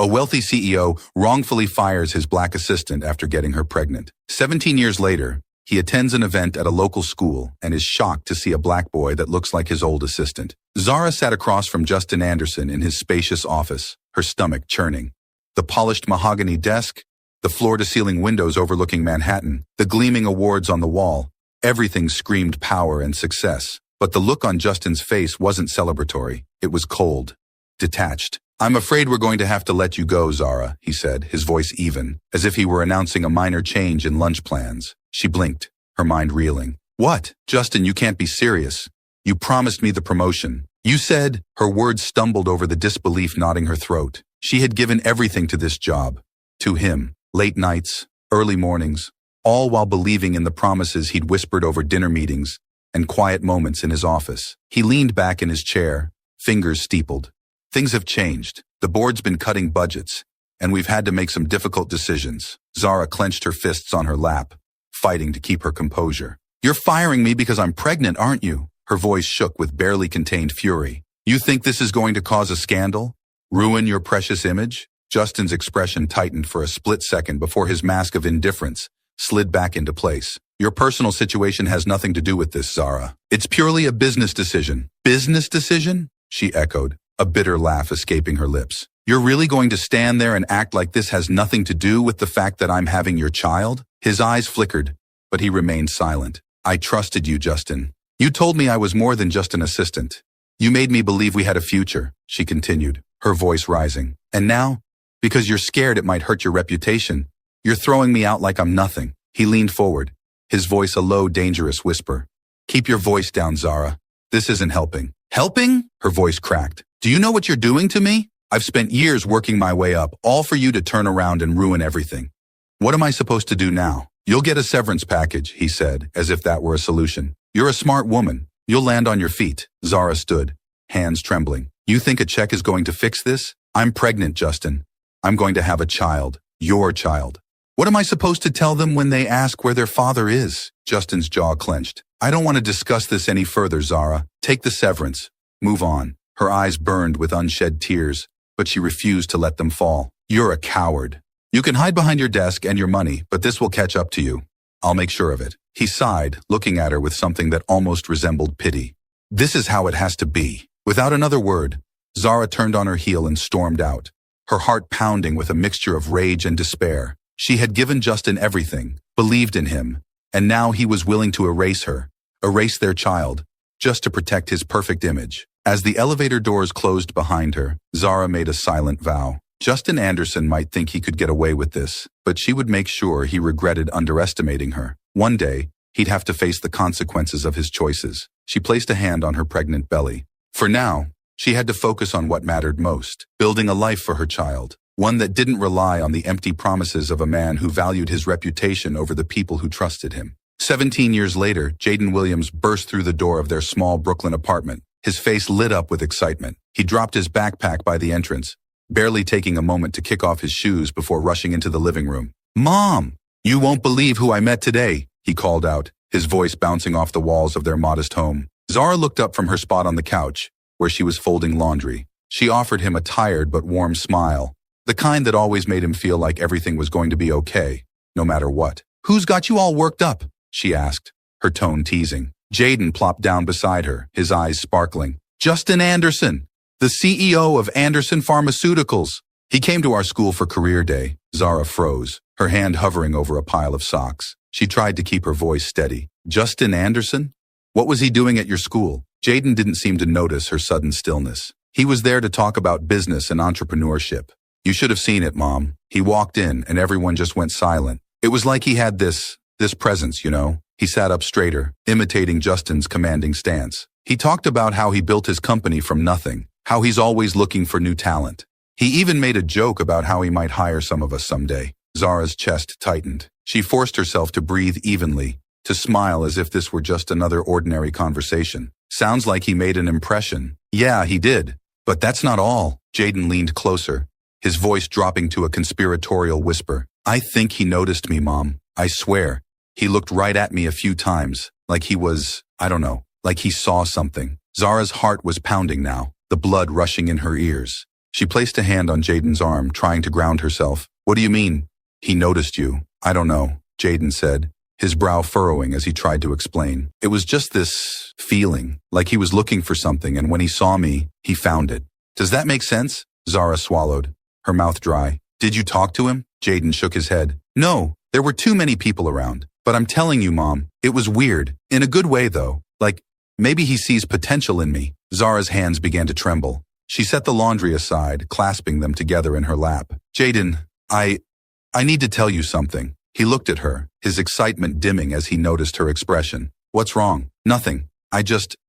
A wealthy CEO wrongfully fires his black assistant after getting her pregnant. 17 years later, he attends an event at a local school and is shocked to see a black boy that looks like his old assistant. Zara sat across from Justin Anderson in his spacious office, her stomach churning. The polished mahogany desk, the floor-to-ceiling windows overlooking Manhattan, the gleaming awards on the wall, everything screamed power and success. But the look on Justin's face wasn't celebratory. It was cold, detached. "I'm afraid we're going to have to let you go, Zara," he said, his voice even, as if he were announcing a minor change in lunch plans. She blinked, her mind reeling. "What? Justin, you can't be serious. You promised me the promotion. You said..." Her words stumbled over the disbelief knotting her throat. She had given everything to this job. To him. Late nights, early mornings, all while believing in the promises he'd whispered over dinner meetings and quiet moments in his office. He leaned back in his chair, fingers steepled. "Things have changed. The board's been cutting budgets, and we've had to make some difficult decisions." Zara clenched her fists on her lap, fighting to keep her composure. "You're firing me because I'm pregnant, aren't you?" Her voice shook with barely contained fury. "You think this is going to cause a scandal? Ruin your precious image?" Justin's expression tightened for a split second before his mask of indifference slid back into place. "Your personal situation has nothing to do with this, Zara. It's purely a business decision." "Business decision?" she echoed, a bitter laugh escaping her lips. "You're really going to stand there and act like this has nothing to do with the fact that I'm having your child?" His eyes flickered, but he remained silent. "I trusted you, Justin. You told me I was more than just an assistant. You made me believe we had a future," she continued, her voice rising. "And now, because you're scared it might hurt your reputation, you're throwing me out like I'm nothing." He leaned forward, his voice a low, dangerous whisper. "Keep your voice down, Zara. This isn't helping." "Helping?" Her voice cracked. "Do you know what you're doing to me? I've spent years working my way up, all for you to turn around and ruin everything. What am I supposed to do now?" "You'll get a severance package," he said, as if that were a solution. "You're a smart woman. You'll land on your feet." Zara stood, hands trembling. "You think a check is going to fix this? I'm pregnant, Justin. I'm going to have a child. Your child. What am I supposed to tell them when they ask where their father is?" Justin's jaw clenched. "I don't want to discuss this any further, Zara. Take the severance. Move on." Her eyes burned with unshed tears, but she refused to let them fall. "You're a coward. You can hide behind your desk and your money, but this will catch up to you. I'll make sure of it." He sighed, looking at her with something that almost resembled pity. "This is how it has to be." Without another word, Zara turned on her heel and stormed out, her heart pounding with a mixture of rage and despair. She had given Justin everything, believed in him, and now he was willing to erase her, erase their child, just to protect his perfect image. As the elevator doors closed behind her, Zara made a silent vow. Justin Anderson might think he could get away with this, but she would make sure he regretted underestimating her. One day, he'd have to face the consequences of his choices. She placed a hand on her pregnant belly. For now, she had to focus on what mattered most, building a life for her child, one that didn't rely on the empty promises of a man who valued his reputation over the people who trusted him. 17 years later, Jaden Williams burst through the door of their small Brooklyn apartment. His face lit up with excitement. He dropped his backpack by the entrance, barely taking a moment to kick off his shoes before rushing into the living room. "Mom! You won't believe who I met today," he called out, his voice bouncing off the walls of their modest home. Zara looked up from her spot on the couch, where she was folding laundry. She offered him a tired but warm smile, the kind that always made him feel like everything was going to be okay, no matter what. "Who's got you all worked up?" she asked, her tone teasing. Jaden plopped down beside her, his eyes sparkling. "Justin Anderson, the CEO of Anderson Pharmaceuticals. He came to our school for career day." Zara froze, her hand hovering over a pile of socks. She tried to keep her voice steady. "Justin Anderson? What was he doing at your school?" Jaden didn't seem to notice her sudden stillness. "He was there to talk about business and entrepreneurship. You should have seen it, Mom. He walked in and everyone just went silent. It was like he had this presence, you know." He sat up straighter, imitating Justin's commanding stance. "He talked about how he built his company from nothing, how he's always looking for new talent. He even made a joke about how he might hire some of us someday." Zara's chest tightened. She forced herself to breathe evenly, to smile as if this were just another ordinary conversation. "Sounds like he made an impression." "Yeah, he did. But that's not all." Jaden leaned closer, his voice dropping to a conspiratorial whisper. "I think he noticed me, Mom. I swear. He looked right at me a few times, like he was, I don't know, like he saw something." Zara's heart was pounding now, the blood rushing in her ears. She placed a hand on Jaden's arm, trying to ground herself. What do you mean? He noticed you. I don't know, Jaden said, his brow furrowing as he tried to explain. It was just this feeling, like he was looking for something, and when he saw me, he found it. Does that make sense? Zara swallowed, her mouth dry. Did you talk to him? Jaden shook his head. No, there were too many people around. But I'm telling you, Mom, it was weird. In a good way, though. Like, maybe he sees potential in me. Zara's hands began to tremble. She set the laundry aside, clasping them together in her lap. Jaden, I need to tell you something. He looked at her, his excitement dimming as he noticed her expression. What's wrong? Nothing.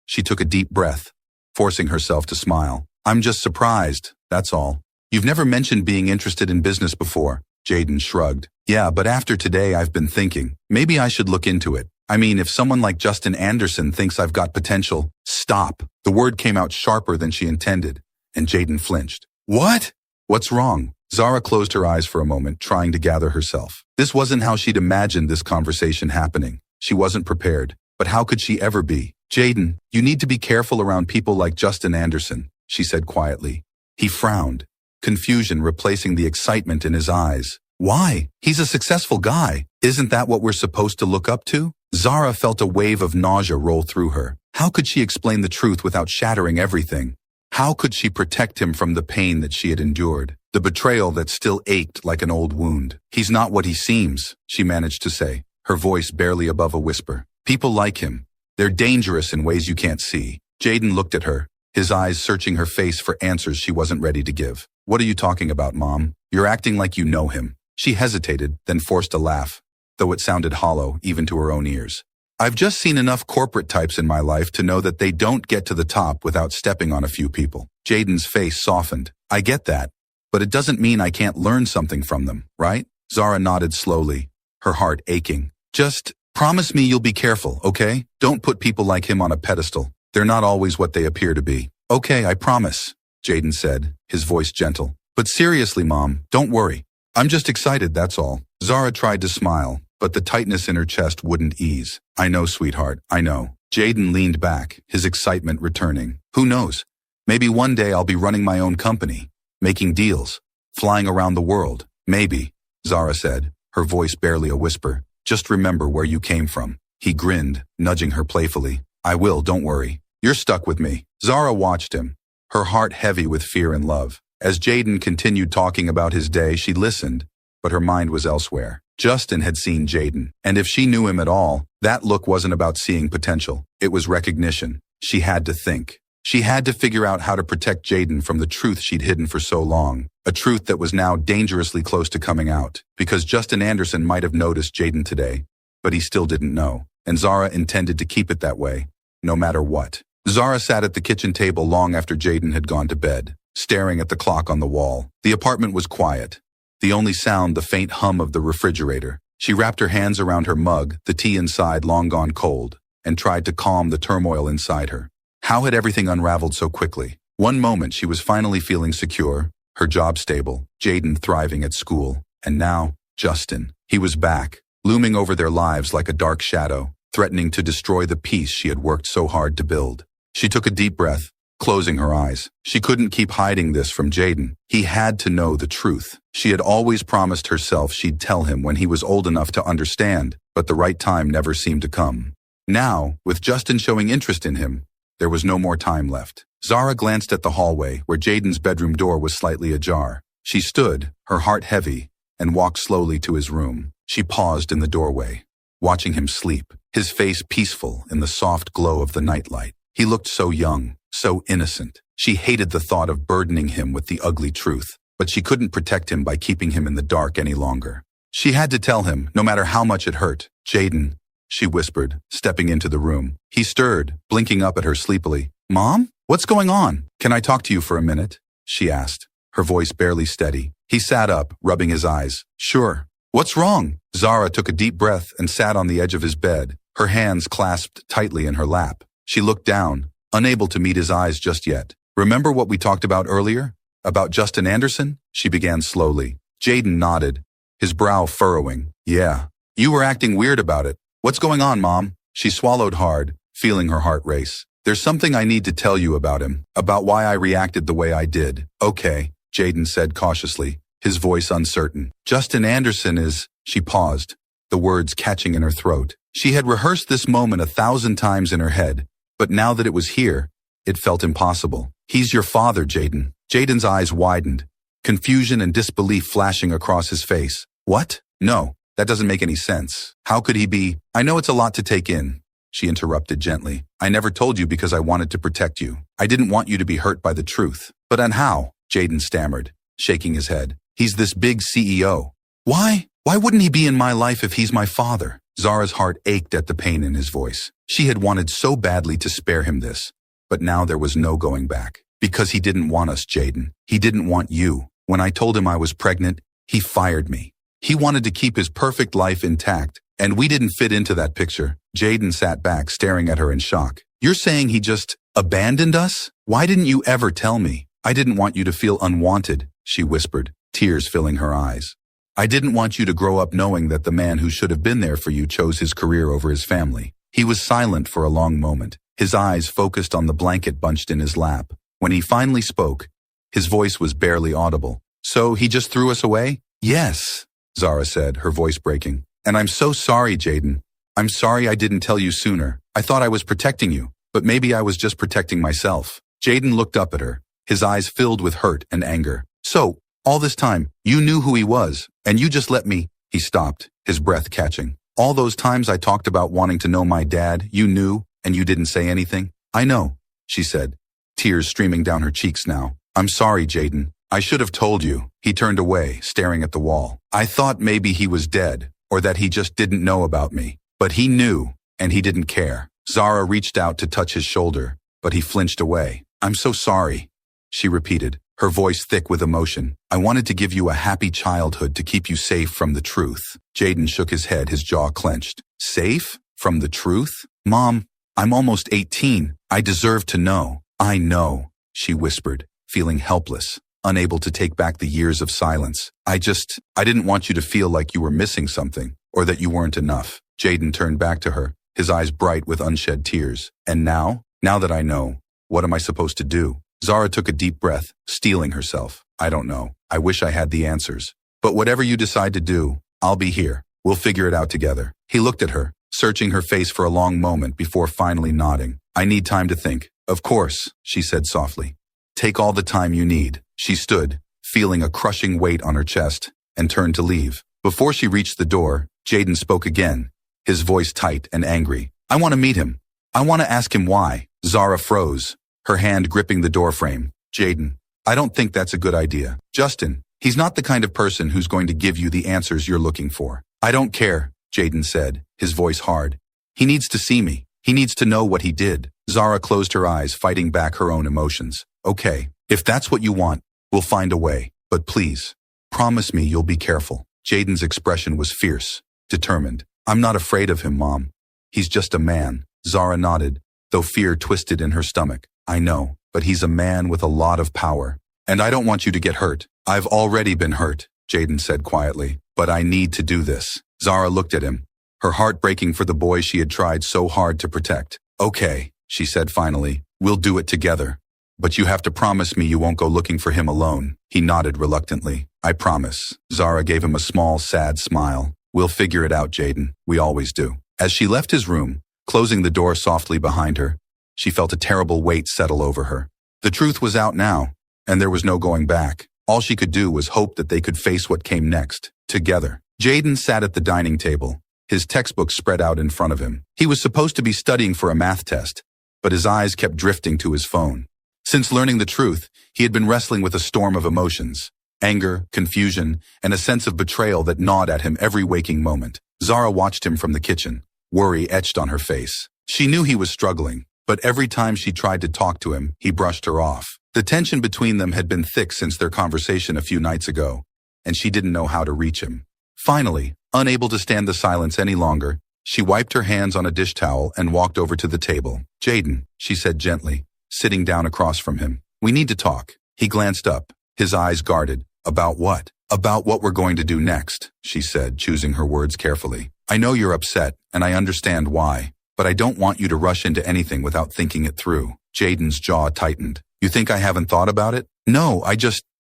She took a deep breath, forcing herself to smile. I'm just surprised, that's all. You've never mentioned being interested in business before. Jaden shrugged. Yeah, but after today I've been thinking, maybe I should look into it. I mean, if someone like Justin Anderson thinks I've got potential, stop. The word came out sharper than she intended, and Jaden flinched. What? What's wrong? Zara closed her eyes for a moment, trying to gather herself. This wasn't how she'd imagined this conversation happening. She wasn't prepared, but how could she ever be? Jaden, you need to be careful around people like Justin Anderson, she said quietly. He frowned, confusion replacing the excitement in his eyes. Why? He's a successful guy. Isn't that what we're supposed to look up to? Zara felt a wave of nausea roll through her. How could she explain the truth without shattering everything? How could she protect him from the pain that she had endured? The betrayal that still ached like an old wound. He's not what he seems, she managed to say, her voice barely above a whisper. People like him. They're dangerous in ways you can't see. Jaden looked at her, his eyes searching her face for answers she wasn't ready to give. What are you talking about, Mom? You're acting like you know him. She hesitated, then forced a laugh, though it sounded hollow even to her own ears. I've just seen enough corporate types in my life to know that they don't get to the top without stepping on a few people. Jaden's face softened. I get that, but it doesn't mean I can't learn something from them, right? Zara nodded slowly, her heart aching. Just promise me you'll be careful, okay? Don't put people like him on a pedestal. They're not always what they appear to be. Okay, I promise, Jaden said, his voice gentle. But seriously, Mom, don't worry. I'm just excited, that's all. Zara tried to smile, but the tightness in her chest wouldn't ease. I know, sweetheart, I know. Jaden leaned back, his excitement returning. Who knows? Maybe one day I'll be running my own company, making deals, flying around the world. Maybe, Zara said, her voice barely a whisper. Just remember where you came from. He grinned, nudging her playfully. I will, don't worry. You're stuck with me. Zara watched him, her heart heavy with fear and love. As Jaden continued talking about his day, she listened, but her mind was elsewhere. Justin had seen Jaden, and if she knew him at all, that look wasn't about seeing potential. It was recognition. She had to think. She had to figure out how to protect Jaden from the truth she'd hidden for so long, a truth that was now dangerously close to coming out, because Justin Anderson might have noticed Jaden today, but he still didn't know, and Zara intended to keep it that way, no matter what. Zara sat at the kitchen table long after Jaden had gone to bed, staring at the clock on the wall. The apartment was quiet, the only sound the faint hum of the refrigerator. She wrapped her hands around her mug, the tea inside long gone cold, and tried to calm the turmoil inside her. How had everything unraveled so quickly? One moment she was finally feeling secure, her job stable, Jaden thriving at school, and now, Justin. He was back, looming over their lives like a dark shadow, threatening to destroy the peace she had worked so hard to build. She took a deep breath, closing her eyes. She couldn't keep hiding this from Jaden. He had to know the truth. She had always promised herself she'd tell him when he was old enough to understand, but the right time never seemed to come. Now, with Justin showing interest in him, there was no more time left. Zara glanced at the hallway, where Jaden's bedroom door was slightly ajar. She stood, her heart heavy, and walked slowly to his room. She paused in the doorway, watching him sleep, his face peaceful in the soft glow of the nightlight. He looked so young, so innocent. She hated the thought of burdening him with the ugly truth, but she couldn't protect him by keeping him in the dark any longer. She had to tell him, no matter how much it hurt. Jaden, she whispered, stepping into the room. He stirred, blinking up at her sleepily. Mom? What's going on? Can I talk to you for a minute? She asked, her voice barely steady. He sat up, rubbing his eyes. Sure. What's wrong? Zara took a deep breath and sat on the edge of his bed, her hands clasped tightly in her lap. She looked down, unable to meet his eyes just yet. Remember what we talked about earlier? About Justin Anderson? She began slowly. Jaden nodded, his brow furrowing. Yeah. You were acting weird about it. What's going on, Mom? She swallowed hard, feeling her heart race. There's something I need to tell you about him, about why I reacted the way I did. Okay, Jaden said cautiously, his voice uncertain. Justin Anderson is... She paused, the words catching in her throat. She had rehearsed this moment 1,000 times in her head, but now that it was here, it felt impossible. He's your father, Jaden. Jaden's eyes widened, confusion and disbelief flashing across his face. What? No, that doesn't make any sense. How could he be? I know it's a lot to take in, she interrupted gently. I never told you because I wanted to protect you. I didn't want you to be hurt by the truth. But and how? Jaden stammered, shaking his head. He's this big CEO. Why? Why wouldn't he be in my life if he's my father? Zara's heart ached at the pain in his voice. She had wanted so badly to spare him this, but now there was no going back. Because he didn't want us, Jaden. He didn't want you. When I told him I was pregnant, he fired me. He wanted to keep his perfect life intact, and we didn't fit into that picture. Jaden sat back, staring at her in shock. You're saying he just abandoned us? Why didn't you ever tell me? I didn't want you to feel unwanted, she whispered, tears filling her eyes. I didn't want you to grow up knowing that the man who should have been there for you chose his career over his family. He was silent for a long moment, his eyes focused on the blanket bunched in his lap. When he finally spoke, his voice was barely audible. So he just threw us away? Yes, Zara said, her voice breaking. And I'm so sorry, Jaden. I'm sorry I didn't tell you sooner. I thought I was protecting you, but maybe I was just protecting myself. Jaden looked up at her, his eyes filled with hurt and anger. So, all this time, you knew who he was, and you just let me... He stopped, his breath catching. All those times I talked about wanting to know my dad, you knew, and you didn't say anything? I know, she said, tears streaming down her cheeks now. I'm sorry, Jaden. I should have told you. He turned away, staring at the wall. I thought maybe he was dead, or that he just didn't know about me. But he knew, and he didn't care. Zara reached out to touch his shoulder, but he flinched away. I'm so sorry, she repeated, her voice thick with emotion. I wanted to give you a happy childhood to keep you safe from the truth. Jaden shook his head, his jaw clenched. Safe? From the truth? Mom, I'm almost 18. I deserve to know. I know, she whispered, feeling helpless, unable to take back the years of silence. I didn't want you to feel like you were missing something, or that you weren't enough. Jaden turned back to her, his eyes bright with unshed tears. And now that I know, what am I supposed to do? Zara took a deep breath, steeling herself. I don't know. I wish I had the answers. But whatever you decide to do, I'll be here. We'll figure it out together. He looked at her, searching her face for a long moment before finally nodding. I need time to think. Of course, she said softly. Take all the time you need. She stood, feeling a crushing weight on her chest, and turned to leave. Before she reached the door, Jaden spoke again, his voice tight and angry. I want to meet him. I want to ask him why. Zara froze, her hand gripping the doorframe. Jaden, I don't think that's a good idea. Justin, he's not the kind of person who's going to give you the answers you're looking for. I don't care, Jaden said, his voice hard. He needs to see me. He needs to know what he did. Zara closed her eyes, fighting back her own emotions. Okay, if that's what you want, we'll find a way. But please, promise me you'll be careful. Jaden's expression was fierce, determined. I'm not afraid of him, Mom. He's just a man. Zara nodded, though fear twisted in her stomach. I know, but he's a man with a lot of power. And I don't want you to get hurt. I've already been hurt, Jaden said quietly. But I need to do this. Zara looked at him, her heart breaking for the boy she had tried so hard to protect. Okay, she said finally. We'll do it together. But you have to promise me you won't go looking for him alone. He nodded reluctantly. I promise. Zara gave him a small, sad smile. We'll figure it out, Jaden. We always do. As she left his room, closing the door softly behind her, she felt a terrible weight settle over her. The truth was out now, and there was no going back. All she could do was hope that they could face what came next, together. Jaden sat at the dining table, his textbook spread out in front of him. He was supposed to be studying for a math test, but his eyes kept drifting to his phone. Since learning the truth, he had been wrestling with a storm of emotions. Anger, confusion, and a sense of betrayal that gnawed at him every waking moment. Zara watched him from the kitchen, worry etched on her face. She knew he was struggling, but every time she tried to talk to him, he brushed her off. The tension between them had been thick since their conversation a few nights ago, and she didn't know how to reach him. Finally, unable to stand the silence any longer, she wiped her hands on a dish towel and walked over to the table. Jaden, she said gently, sitting down across from him. We need to talk. He glanced up, his eyes guarded. About what? About what we're going to do next, she said, choosing her words carefully. I know you're upset, and I understand why, but I don't want you to rush into anything without thinking it through. Jaden's jaw tightened. You think I haven't thought about it? No,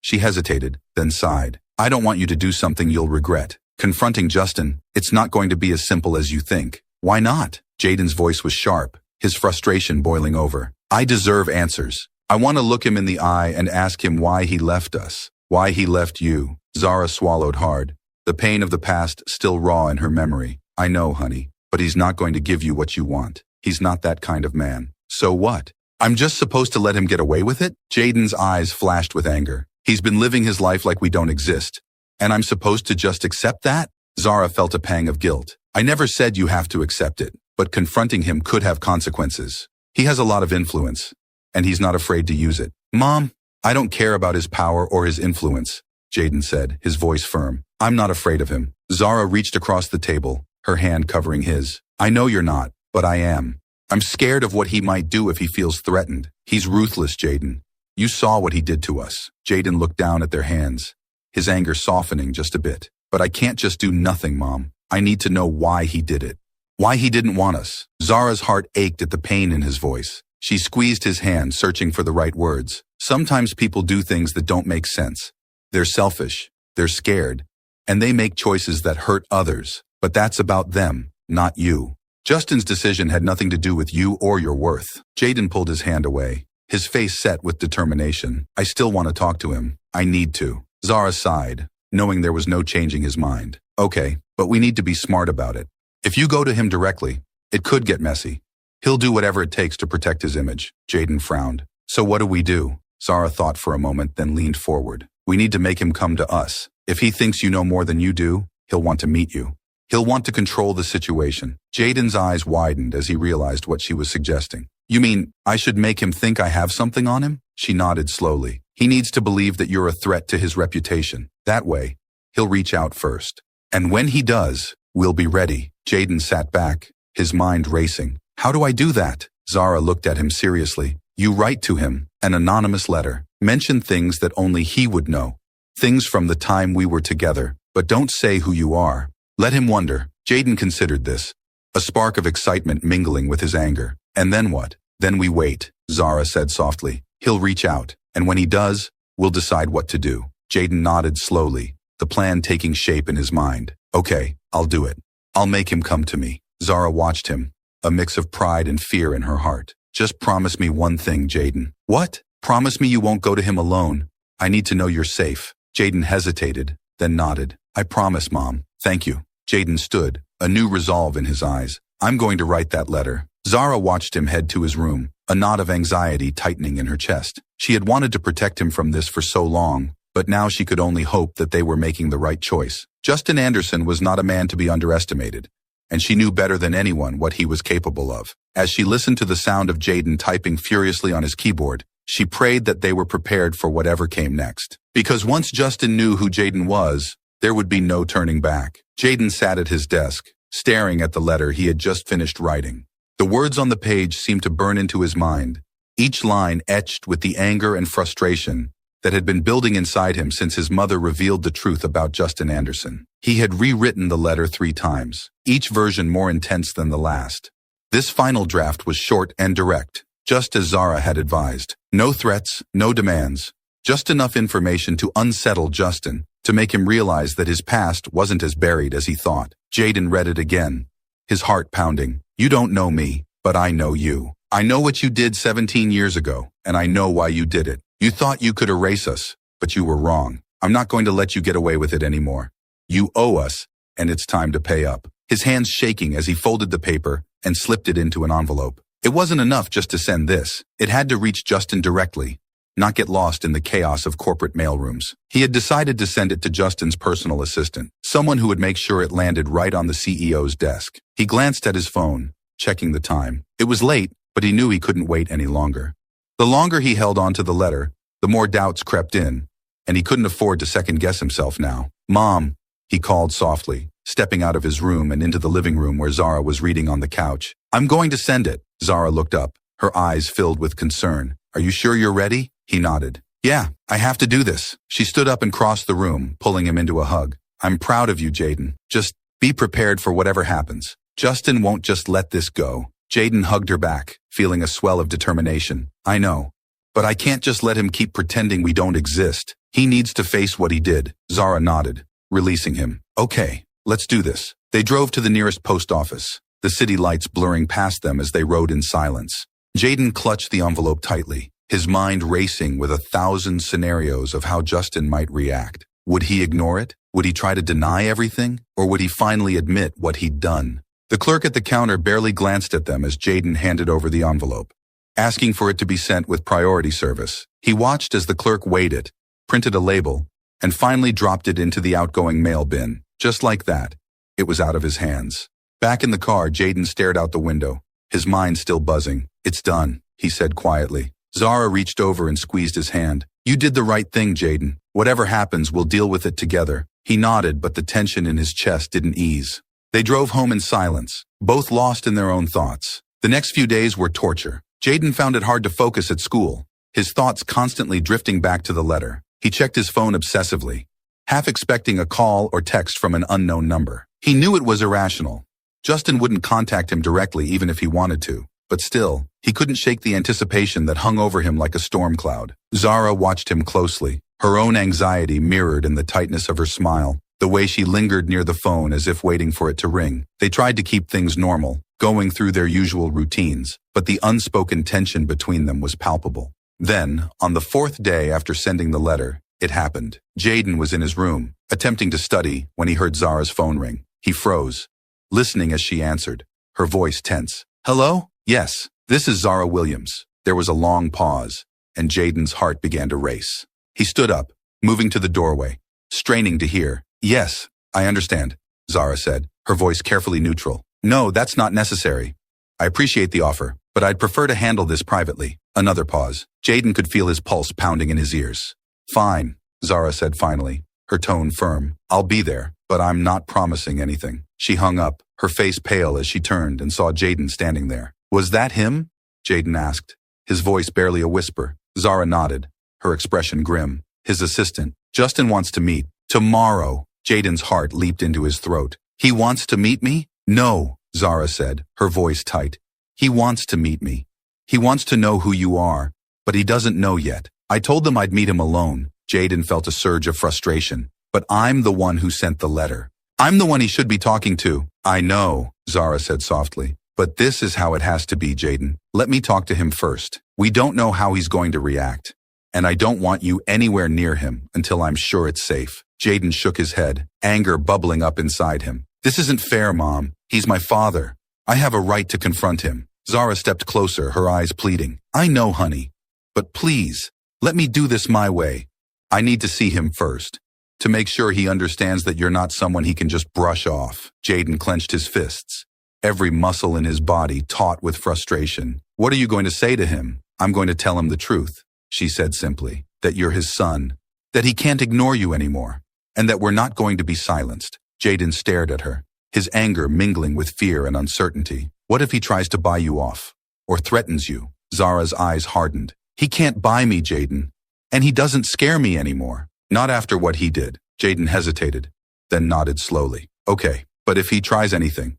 She hesitated, then sighed. I don't want you to do something you'll regret. Confronting Justin, it's not going to be as simple as you think. Why not? Jaden's voice was sharp, his frustration boiling over. I deserve answers. I want to look him in the eye and ask him why he left us. Why he left you. Zara swallowed hard, the pain of the past still raw in her memory. I know, honey, but he's not going to give you what you want. He's not that kind of man. So what? I'm just supposed to let him get away with it? Jaden's eyes flashed with anger. He's been living his life like we don't exist. And I'm supposed to just accept that? Zara felt a pang of guilt. I never said you have to accept it, but confronting him could have consequences. He has a lot of influence, and he's not afraid to use it. Mom, I don't care about his power or his influence, Jaden said, his voice firm. I'm not afraid of him. Zara reached across the table, her hand covering his. I know you're not, but I am. I'm scared of what he might do if he feels threatened. He's ruthless, Jaden. You saw what he did to us. Jaden looked down at their hands, his anger softening just a bit. But I can't just do nothing, Mom. I need to know why he did it. Why he didn't want us. Zara's heart ached at the pain in his voice. She squeezed his hand, searching for the right words. Sometimes people do things that don't make sense. They're selfish, they're scared, and they make choices that hurt others. But that's about them, not you. Justin's decision had nothing to do with you or your worth. Jaden pulled his hand away, his face set with determination. I still want to talk to him. I need to. Zara sighed, knowing there was no changing his mind. Okay, but we need to be smart about it. If you go to him directly, it could get messy. He'll do whatever it takes to protect his image. Jaden frowned. So what do we do? Zara thought for a moment, then leaned forward. We need to make him come to us. If he thinks you know more than you do, he'll want to meet you. He'll want to control the situation. Jaden's eyes widened as he realized what she was suggesting. You mean, I should make him think I have something on him? She nodded slowly. He needs to believe that you're a threat to his reputation. That way, he'll reach out first. And when he does, we'll be ready. Jaden sat back, his mind racing. How do I do that? Zara looked at him seriously. You write to him, an anonymous letter. Mention things that only he would know. Things from the time we were together, but don't say who you are. Let him wonder. Jaden considered this, a spark of excitement mingling with his anger. And then what? Then we wait, Zara said softly. He'll reach out, and when he does, we'll decide what to do. Jaden nodded slowly, the plan taking shape in his mind. Okay, I'll do it. I'll make him come to me. Zara watched him, a mix of pride and fear in her heart. Just promise me one thing, Jaden. What? Promise me you won't go to him alone. I need to know you're safe. Jaden hesitated, then nodded. I promise, Mom. Thank you. Jaden stood, a new resolve in his eyes. I'm going to write that letter. Zara watched him head to his room, a knot of anxiety tightening in her chest. She had wanted to protect him from this for so long, but now she could only hope that they were making the right choice. Justin Anderson was not a man to be underestimated, and she knew better than anyone what he was capable of. As she listened to the sound of Jaden typing furiously on his keyboard, she prayed that they were prepared for whatever came next. Because once Justin knew who Jaden was, there would be no turning back. Jaden sat at his desk, staring at the letter he had just finished writing. The words on the page seemed to burn into his mind, each line etched with the anger and frustration that had been building inside him since his mother revealed the truth about Justin Anderson. He had rewritten the letter 3 times, each version more intense than the last. This final draft was short and direct, just as Zara had advised. No threats, no demands, just enough information to unsettle Justin, to make him realize that his past wasn't as buried as he thought. Jaden read it again, his heart pounding. You don't know me, but I know you. I know what you did 17 years ago, and I know why you did it. You thought you could erase us, but you were wrong. I'm not going to let you get away with it anymore. You owe us, and it's time to pay up. His hands shaking as he folded the paper and slipped it into an envelope. It wasn't enough just to send this. It had to reach Justin directly, not get lost in the chaos of corporate mailrooms. He had decided to send it to Justin's personal assistant, someone who would make sure it landed right on the CEO's desk. He glanced at his phone, checking the time. It was late, but he knew he couldn't wait any longer. The longer he held on to the letter, the more doubts crept in, and he couldn't afford to second-guess himself now. Mom, he called softly, stepping out of his room and into the living room where Zara was reading on the couch. I'm going to send it. Zara looked up, her eyes filled with concern. Are you sure you're ready? He nodded. Yeah, I have to do this. She stood up and crossed the room, pulling him into a hug. I'm proud of you, Jaden. Just be prepared for whatever happens. Justin won't just let this go. Jaden hugged her back, feeling a swell of determination. I know. But I can't just let him keep pretending we don't exist. He needs to face what he did. Zara nodded, releasing him. Okay, let's do this. They drove to the nearest post office, the city lights blurring past them as they rode in silence. Jaden clutched the envelope tightly, his mind racing with 1,000 scenarios of how Justin might react. Would he ignore it? Would he try to deny everything? Or would he finally admit what he'd done? The clerk at the counter barely glanced at them as Jaden handed over the envelope, asking for it to be sent with priority service. He watched as the clerk weighed it, printed a label, and finally dropped it into the outgoing mail bin. Just like that, it was out of his hands. Back in the car, Jaden stared out the window, his mind still buzzing. It's done, he said quietly. Zara reached over and squeezed his hand. You did the right thing, Jaden. Whatever happens, we'll deal with it together. He nodded, but the tension in his chest didn't ease. They drove home in silence, both lost in their own thoughts. The next few days were torture. Jaden found it hard to focus at school, his thoughts constantly drifting back to the letter. He checked his phone obsessively, half expecting a call or text from an unknown number. He knew it was irrational. Justin wouldn't contact him directly even if he wanted to, but still, he couldn't shake the anticipation that hung over him like a storm cloud. Zara watched him closely, her own anxiety mirrored in the tightness of her smile, the way she lingered near the phone as if waiting for it to ring. They tried to keep things normal, going through their usual routines, but the unspoken tension between them was palpable. Then, on the 4th day after sending the letter, it happened. Jaden was in his room, attempting to study, when he heard Zara's phone ring. He froze, listening as she answered, her voice tense. Hello? Yes, this is Zara Williams. There was a long pause, and Jaden's heart began to race. He stood up, moving to the doorway, straining to hear. Yes, I understand, Zara said, her voice carefully neutral. No, that's not necessary. I appreciate the offer, but I'd prefer to handle this privately. Another pause. Jaden could feel his pulse pounding in his ears. Fine, Zara said finally, her tone firm. I'll be there, but I'm not promising anything. She hung up, her face pale as she turned and saw Jaden standing there. Was that him? Jaden asked, his voice barely a whisper. Zara nodded, her expression grim. His assistant. Justin wants to meet. Tomorrow. Jaden's heart leaped into his throat. He wants to meet me? No, Zara said, her voice tight. He wants to meet me. He wants to know who you are, but he doesn't know yet. I told them I'd meet him alone. Jaden felt a surge of frustration. But I'm the one who sent the letter. I'm the one he should be talking to. I know, Zara said softly. But this is how it has to be, Jaden. Let me talk to him first. We don't know how he's going to react. And I don't want you anywhere near him until I'm sure it's safe. Jaden shook his head, anger bubbling up inside him. This isn't fair, Mom. He's my father. I have a right to confront him. Zara stepped closer, her eyes pleading. I know, honey. But please, let me do this my way. I need to see him first, to make sure he understands that you're not someone he can just brush off. Jaden clenched his fists, every muscle in his body taut with frustration. What are you going to say to him? I'm going to tell him the truth, she said simply, that you're his son, that he can't ignore you anymore, and that we're not going to be silenced. Jaden stared at her, his anger mingling with fear and uncertainty. What if he tries to buy you off, or threatens you? Zara's eyes hardened. He can't buy me, Jaden, and he doesn't scare me anymore. Not after what he did. Jaden hesitated, then nodded slowly. Okay, but if he tries anything,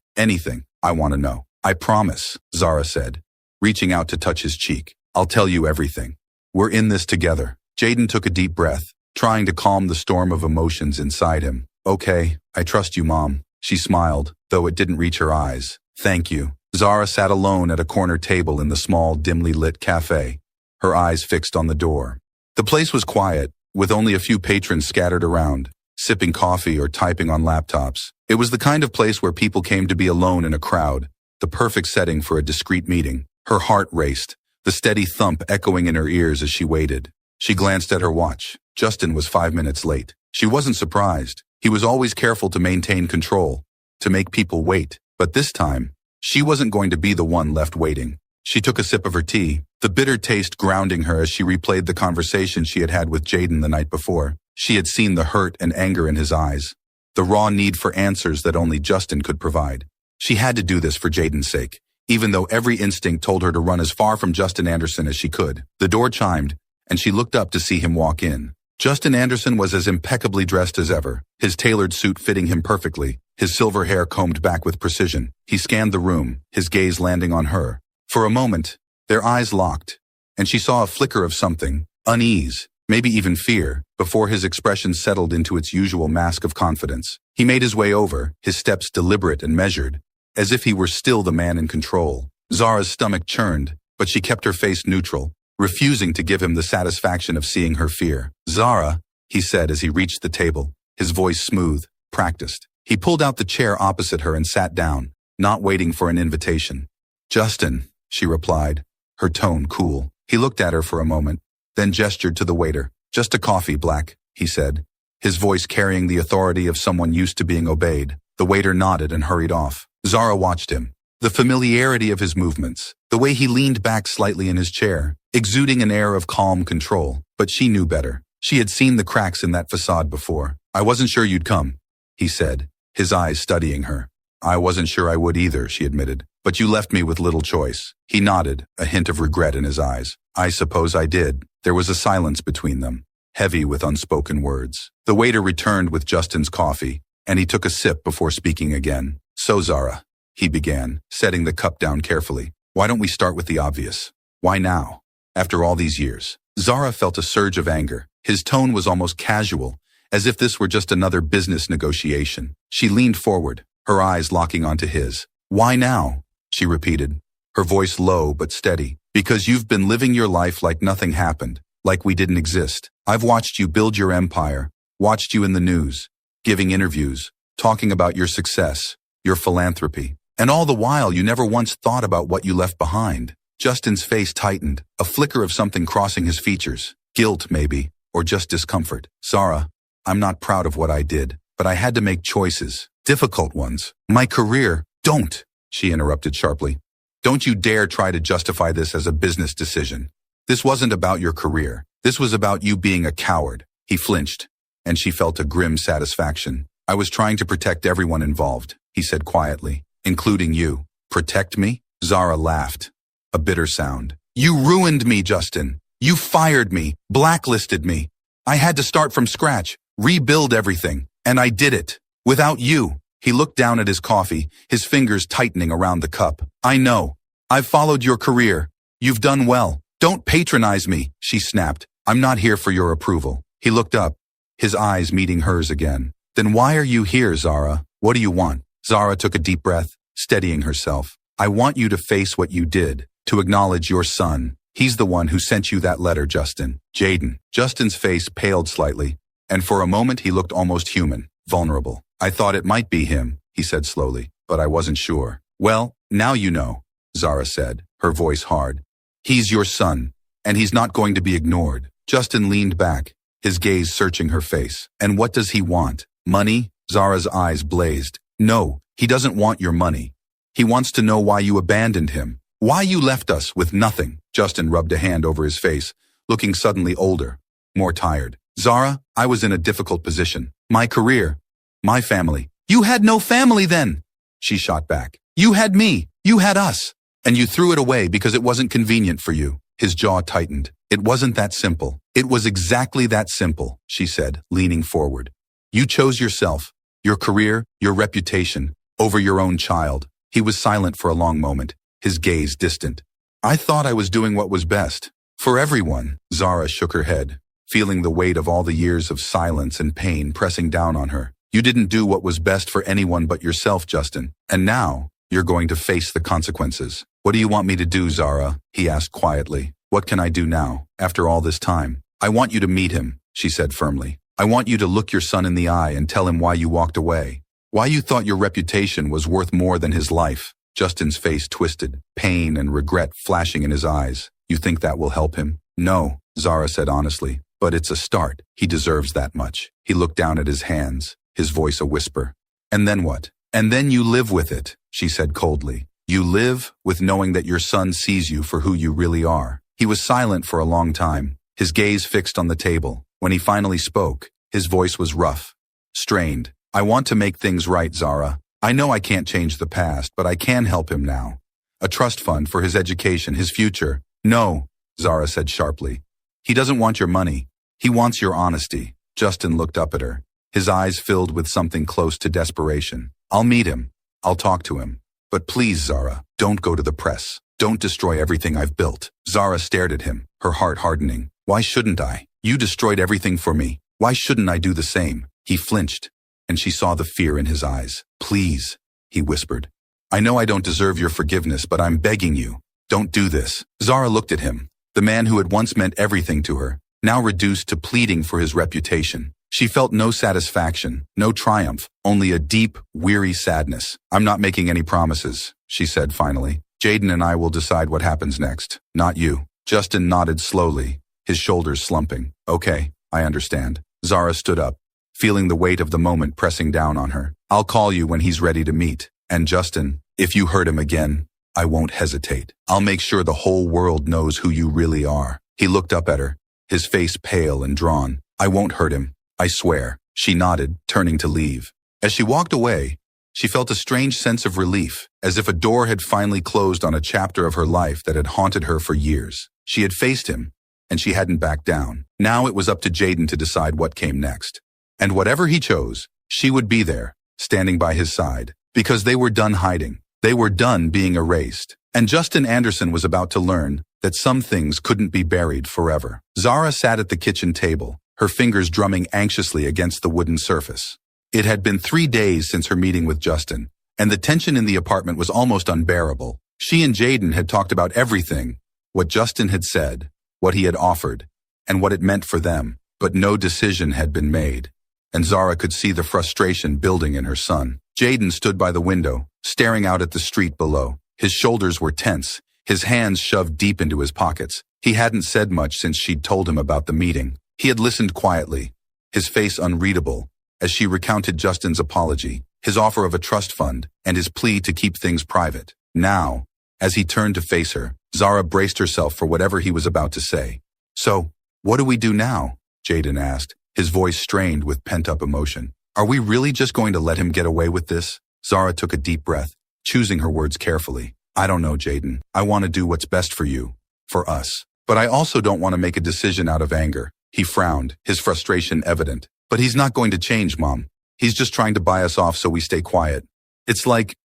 I want to know. I promise, Zara said, reaching out to touch his cheek. I'll tell you everything. We're in this together. Jaden took a deep breath, trying to calm the storm of emotions inside him. Okay, I trust you, Mom. She smiled, though it didn't reach her eyes. Thank you. Zara sat alone at a corner table in the small, dimly lit cafe, her eyes fixed on the door. The place was quiet, with only a few patrons scattered around, sipping coffee or typing on laptops. It was the kind of place where people came to be alone in a crowd, the perfect setting for a discreet meeting. Her heart raced, the steady thump echoing in her ears as she waited. She glanced at her watch. Justin was 5 minutes late. She wasn't surprised. He was always careful to maintain control, to make people wait. But this time, she wasn't going to be the one left waiting. She took a sip of her tea, the bitter taste grounding her as she replayed the conversation she had had with Jaden the night before. She had seen the hurt and anger in his eyes, the raw need for answers that only Justin could provide. She had to do this for Jaden's sake, even though every instinct told her to run as far from Justin Anderson as she could. The door chimed, and she looked up to see him walk in. Justin Anderson was as impeccably dressed as ever, his tailored suit fitting him perfectly, his silver hair combed back with precision. He scanned the room, his gaze landing on her. For a moment, their eyes locked, and she saw a flicker of something, unease, maybe even fear, before his expression settled into its usual mask of confidence. He made his way over, his steps deliberate and measured, as if he were still the man in control. Zara's stomach churned, but she kept her face neutral, refusing to give him the satisfaction of seeing her fear. "Zara," he said as he reached the table, his voice smooth, practiced. He pulled out the chair opposite her and sat down, not waiting for an invitation. "Justin," she replied, her tone cool. He looked at her for a moment, then gestured to the waiter. "Just a coffee, Black," he said, his voice carrying the authority of someone used to being obeyed. The waiter nodded and hurried off. Zara watched him. The familiarity of his movements, the way he leaned back slightly in his chair, exuding an air of calm control. But she knew better. She had seen the cracks in that facade before. "I wasn't sure you'd come," he said, his eyes studying her. "I wasn't sure I would either," she admitted. "But you left me with little choice." He nodded, a hint of regret in his eyes. "I suppose I did." There was a silence between them, heavy with unspoken words. The waiter returned with Justin's coffee, and he took a sip before speaking again. "So, Zara," he began, setting the cup down carefully, "why don't we start with the obvious? Why now? After all these years?" Zara felt a surge of anger. His tone was almost casual, as if this were just another business negotiation. She leaned forward, her eyes locking onto his. "Why now?" she repeated, her voice low but steady. "Because you've been living your life like nothing happened, like we didn't exist. I've watched you build your empire, watched you in the news, giving interviews, talking about your success, your philanthropy. And all the while you never once thought about what you left behind." Justin's face tightened, a flicker of something crossing his features. Guilt, maybe, or just discomfort. "Zara, I'm not proud of what I did, but I had to make choices. Difficult ones. My career." "Don't," she interrupted sharply. "Don't you dare try to justify this as a business decision. This wasn't about your career. This was about you being a coward." He flinched, and she felt a grim satisfaction. "I was trying to protect everyone involved," he said quietly, "including you." "Protect me?" Zara laughed, a bitter sound. "You ruined me, Justin. You fired me, blacklisted me. I had to start from scratch, rebuild everything, and I did it. Without you." He looked down at his coffee, his fingers tightening around the cup. "I know. I've followed your career. You've done well. Don't patronize me," she snapped. "I'm not here for your approval." He looked up, his eyes meeting hers again. "Then why are you here, Zara? What do you want?" Zara took a deep breath, steadying herself. "I want you to face what you did, to acknowledge your son. He's the one who sent you that letter, Justin. Jaden." Justin's face paled slightly, and for a moment he looked almost human, vulnerable. "I thought it might be him," he said slowly, "but I wasn't sure." "Well, now you know," Zara said, her voice hard. "He's your son, and he's not going to be ignored." Justin leaned back, his gaze searching her face. "And what does he want? Money?" Zara's eyes blazed. "No, he doesn't want your money. He wants to know why you abandoned him. Why you left us with nothing." Justin rubbed a hand over his face, looking suddenly older, more tired. "Zara, I was in a difficult position. My career, my family." "You had no family then," she shot back. "You had me. You had us. And you threw it away because it wasn't convenient for you." His jaw tightened. "It wasn't that simple." "It was exactly that simple," she said, leaning forward. "You chose yourself, your career, your reputation, over your own child." He was silent for a long moment, his gaze distant. "I thought I was doing what was best. For everyone." Zara shook her head, feeling the weight of all the years of silence and pain pressing down on her. "You didn't do what was best for anyone but yourself, Justin. And now, you're going to face the consequences." "What do you want me to do, Zara?" he asked quietly. "What can I do now, after all this time?" "I want you to meet him," she said firmly. "I want you to look your son in the eye and tell him why you walked away. Why you thought your reputation was worth more than his life." Justin's face twisted, pain and regret flashing in his eyes. "You think that will help him?" "No," Zara said honestly, "but it's a start. He deserves that much." He looked down at his hands, his voice a whisper. "And then what?" "And then you live with it," she said coldly. "You live with knowing that your son sees you for who you really are." He was silent for a long time, his gaze fixed on the table. When he finally spoke, his voice was rough, strained. "I want to make things right, Zara. I know I can't change the past, but I can help him now. A trust fund for his education, his future." "No," Zara said sharply. "He doesn't want your money. He wants your honesty." Justin looked up at her, his eyes filled with something close to desperation. I'll meet him. I'll talk to him. But please, Zara, don't go to the press. Don't destroy everything I've built. Zara stared at him, her heart hardening. Why shouldn't I? You destroyed everything for me. Why shouldn't I do the same? He flinched, and she saw the fear in his eyes. Please, he whispered. I know I don't deserve your forgiveness, but I'm begging you. Don't do this. Zara looked at him, the man who had once meant everything to her, now reduced to pleading for his reputation. She felt no satisfaction, no triumph, only a deep, weary sadness. I'm not making any promises, she said finally. Jaden and I will decide what happens next, not you. Justin nodded slowly, his shoulders slumping. Okay, I understand. Zara stood up, feeling the weight of the moment pressing down on her. I'll call you when he's ready to meet. And Justin, if you hurt him again, I won't hesitate. I'll make sure the whole world knows who you really are. He looked up at her, his face pale and drawn. I won't hurt him, I swear. She nodded, turning to leave. As she walked away, she felt a strange sense of relief, as if a door had finally closed on a chapter of her life that had haunted her for years. She had faced him, and she hadn't backed down. Now it was up to Jaden to decide what came next. And whatever he chose, she would be there, standing by his side. Because they were done hiding. They were done being erased. And Justin Anderson was about to learn that some things couldn't be buried forever. Zara sat at the kitchen table, her fingers drumming anxiously against the wooden surface. It had been 3 days since her meeting with Justin, and the tension in the apartment was almost unbearable. She and Jaden had talked about everything, what Justin had said, what he had offered, and what it meant for them, but no decision had been made. And Zara could see the frustration building in her son. Jaden stood by the window, staring out at the street below. His shoulders were tense, his hands shoved deep into his pockets. He hadn't said much since she'd told him about the meeting. He had listened quietly, his face unreadable, as she recounted Justin's apology, his offer of a trust fund, and his plea to keep things private. Now, as he turned to face her, Zara braced herself for whatever he was about to say. So, what do we do now? Jaden asked, his voice strained with pent-up emotion. Are we really just going to let him get away with this? Zara took a deep breath, choosing her words carefully. I don't know, Jaden. I want to do what's best for you, for us. But I also don't want to make a decision out of anger. He frowned, his frustration evident. But he's not going to change, Mom. He's just trying to buy us off so we stay quiet. It's like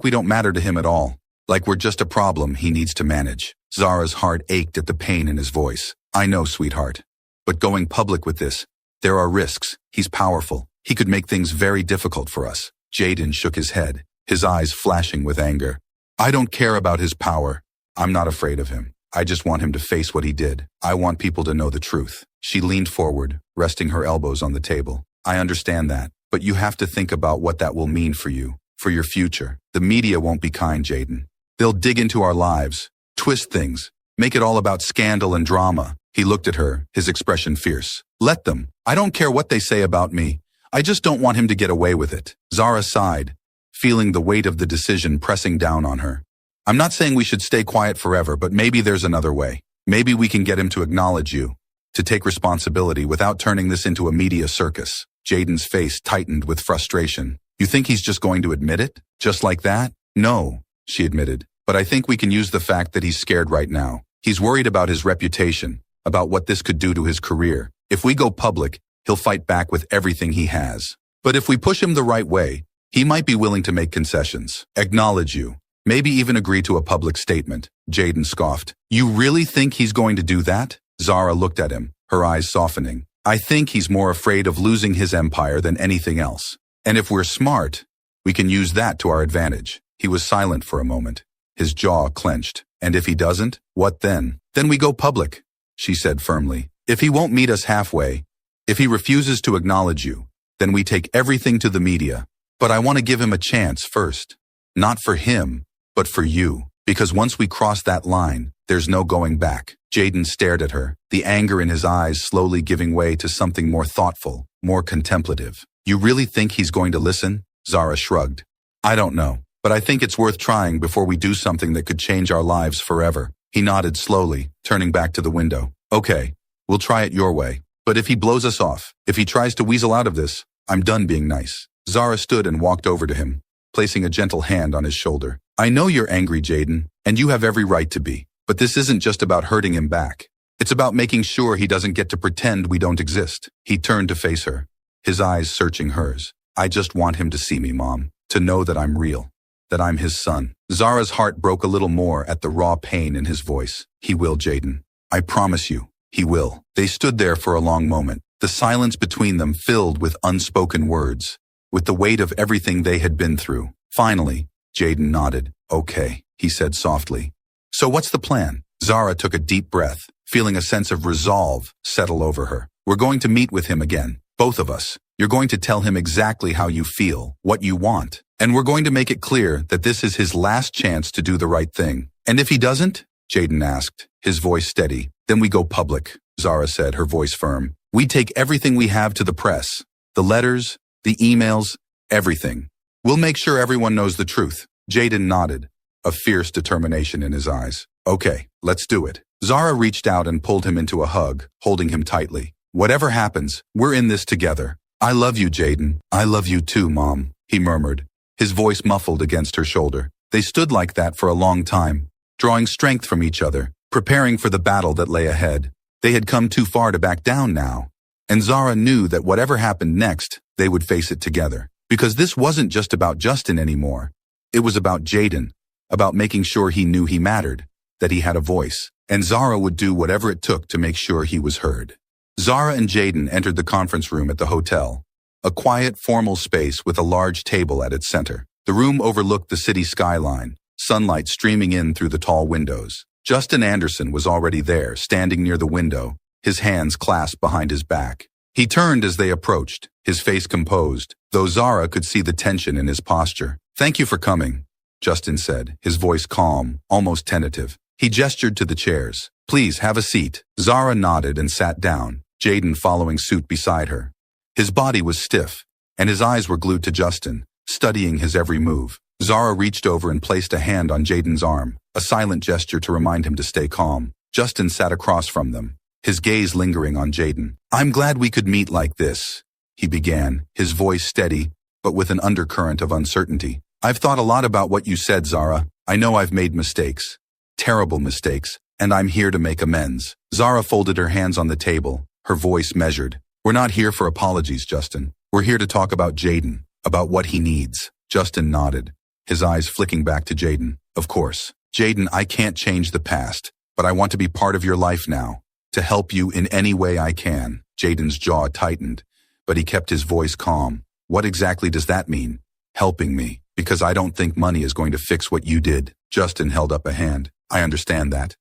we don't matter to him at all. Like we're just a problem he needs to manage. Zara's heart ached at the pain in his voice. I know, sweetheart. But going public with this, there are risks. He's powerful. He could make things very difficult for us. Jaden shook his head, his eyes flashing with anger. I don't care about his power. I'm not afraid of him. I just want him to face what he did. I want people to know the truth. She leaned forward, resting her elbows on the table. I understand that, but you have to think about what that will mean for you, for your future. The media won't be kind, Jaden. They'll dig into our lives, twist things, make it all about scandal and drama. He looked at her, his expression fierce. Let them. I don't care what they say about me. I just don't want him to get away with it. Zara sighed, feeling the weight of the decision pressing down on her. I'm not saying we should stay quiet forever, but maybe there's another way. Maybe we can get him to acknowledge you, to take responsibility without turning this into a media circus. Jaden's face tightened with frustration. You think he's just going to admit it? Just like that? No, she admitted. But I think we can use the fact that he's scared right now. He's worried about his reputation, about what this could do to his career. If we go public, he'll fight back with everything he has. But if we push him the right way, he might be willing to make concessions, acknowledge you, maybe even agree to a public statement. Jaden scoffed. You really think he's going to do that? Zara looked at him, her eyes softening. I think he's more afraid of losing his empire than anything else. And if we're smart, we can use that to our advantage. He was silent for a moment, his jaw clenched. And if he doesn't, what then? Then we go public, she said firmly. If he won't meet us halfway, if he refuses to acknowledge you, then we take everything to the media. But I want to give him a chance first. Not for him, but for you. Because once we cross that line, there's no going back. Jaden stared at her, the anger in his eyes slowly giving way to something more thoughtful, more contemplative. You really think he's going to listen? Zara shrugged. I don't know, but I think it's worth trying before we do something that could change our lives forever. He nodded slowly, turning back to the window. Okay, we'll try it your way. But if he blows us off, if he tries to weasel out of this, I'm done being nice. Zara stood and walked over to him, placing a gentle hand on his shoulder. I know you're angry, Jaden, and you have every right to be. But this isn't just about hurting him back. It's about making sure he doesn't get to pretend we don't exist. He turned to face her, his eyes searching hers. I just want him to see me, Mom. to know that I'm real, that I'm his son. Zara's heart broke a little more at the raw pain in his voice. He will, Jaden. I promise you, he will. They stood there for a long moment, the silence between them filled with unspoken words, with the weight of everything they had been through. Finally, Jaden nodded. Okay, he said softly. So what's the plan? Zara took a deep breath, feeling a sense of resolve settle over her. We're going to meet with him again, both of us. You're going to tell him exactly how you feel, what you want, and we're going to make it clear that this is his last chance to do the right thing. And if he doesn't? Jaden asked, his voice steady. Then we go public, Zara said, her voice firm. We take everything we have to the press, the letters, the emails, everything. We'll make sure everyone knows the truth. Jaden nodded, a fierce determination in his eyes. Okay, let's do it. Zara reached out and pulled him into a hug, holding him tightly. Whatever happens, we're in this together. I love you, Jaden. I love you too, Mom, he murmured, his voice muffled against her shoulder. They stood like that for a long time, drawing strength from each other, preparing for the battle that lay ahead. They had come too far to back down now, and Zara knew that whatever happened next, they would face it together. Because this wasn't just about Justin anymore. It was about Jaden, about making sure he knew he mattered, that he had a voice, and Zara would do whatever it took to make sure he was heard. Zara and Jaden entered the conference room at the hotel, a quiet, formal space with a large table at its center. The room overlooked the city skyline, sunlight streaming in through the tall windows. Justin Anderson was already there, standing near the window, his hands clasped behind his back. He turned as they approached, his face composed, though Zara could see the tension in his posture. Thank you for coming, Justin said, his voice calm, almost tentative. He gestured to the chairs. Please have a seat. Zara nodded and sat down, Jaden following suit beside her. His body was stiff, and his eyes were glued to Justin, studying his every move. Zara reached over and placed a hand on Jaden's arm, a silent gesture to remind him to stay calm. Justin sat across from them, his gaze lingering on Jaden. I'm glad we could meet like this, he began, his voice steady, but with an undercurrent of uncertainty. I've thought a lot about what you said, Zara. I know I've made mistakes, terrible mistakes, and I'm here to make amends. Zara folded her hands on the table, her voice measured. We're not here for apologies, Justin. We're here to talk about Jaden, about what he needs. Justin nodded, his eyes flicking back to Jaden. Of course. Jaden, I can't change the past, but I want to be part of your life now, to help you in any way I can. Jaden's jaw tightened, but he kept his voice calm. What exactly does that mean? Helping me, because I don't think money is going to fix what you did. Justin held up a hand. I understand that.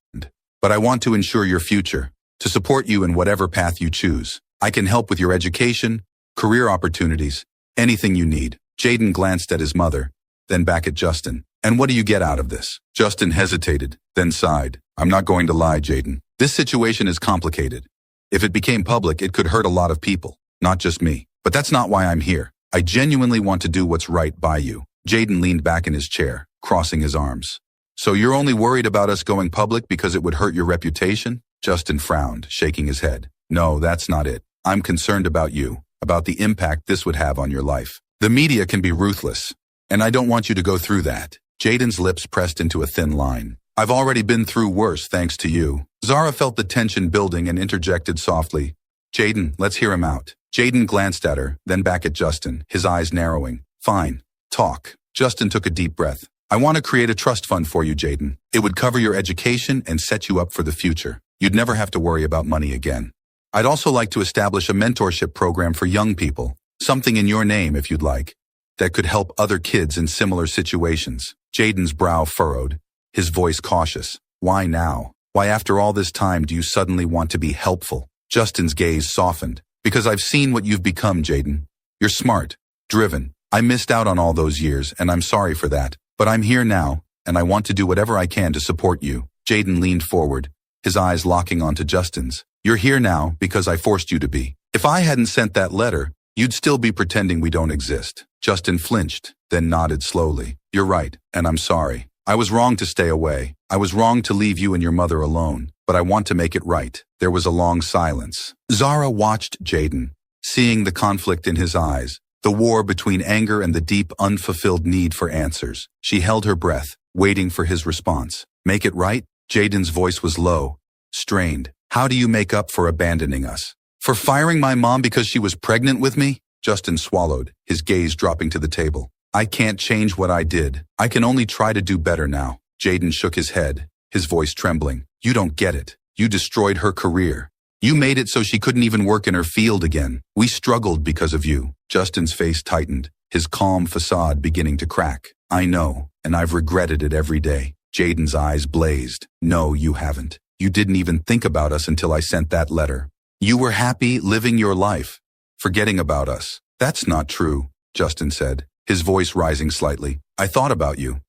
But I want to ensure your future, to support you in whatever path you choose. I can help with your education, career opportunities, anything you need. Jaden glanced at his mother, then back at Justin. And what do you get out of this? Justin hesitated, then sighed. I'm not going to lie, Jaden. This situation is complicated. If it became public, it could hurt a lot of people, not just me. But that's not why I'm here. I genuinely want to do what's right by you. Jaden leaned back in his chair, crossing his arms. So you're only worried about us going public because it would hurt your reputation? Justin frowned, shaking his head. No, that's not it. I'm concerned about you, about the impact this would have on your life. The media can be ruthless, and I don't want you to go through that. Jaden's lips pressed into a thin line. I've already been through worse thanks to you. Zara felt the tension building and interjected softly. Jaden, let's hear him out. Jaden glanced at her, then back at Justin, his eyes narrowing. Fine. Talk. Justin took a deep breath. I want to create a trust fund for you, Jaden. It would cover your education and set you up for the future. You'd never have to worry about money again. I'd also like to establish a mentorship program for young people, something in your name if you'd like, that could help other kids in similar situations. Jaden's brow furrowed, his voice cautious. Why now? Why after all this time do you suddenly want to be helpful? Justin's gaze softened. Because I've seen what you've become, Jaden. You're smart, driven. I missed out on all those years, and I'm sorry for that. But I'm here now, and I want to do whatever I can to support you. Jaden leaned forward, his eyes locking onto Justin's. You're here now because I forced you to be. If I hadn't sent that letter, you'd still be pretending we don't exist. Justin flinched, then nodded slowly. You're right, and I'm sorry. I was wrong to stay away. I was wrong to leave you and your mother alone, but I want to make it right. There was a long silence. Zara watched Jaden, seeing the conflict in his eyes, the war between anger and the deep, unfulfilled need for answers. She held her breath, waiting for his response. Make it right? Jaden's voice was low, strained. How do you make up for abandoning us? For firing my mom because she was pregnant with me? Justin swallowed, his gaze dropping to the table. I can't change what I did. I can only try to do better now. Jaden shook his head, his voice trembling. You don't get it. You destroyed her career. You made it so she couldn't even work in her field again. We struggled because of you. Justin's face tightened, his calm facade beginning to crack. I know, and I've regretted it every day. Jaden's eyes blazed. No, you haven't. You didn't even think about us until I sent that letter. You were happy living your life, forgetting about us. That's not true, Justin said, his voice rising slightly. I thought about you.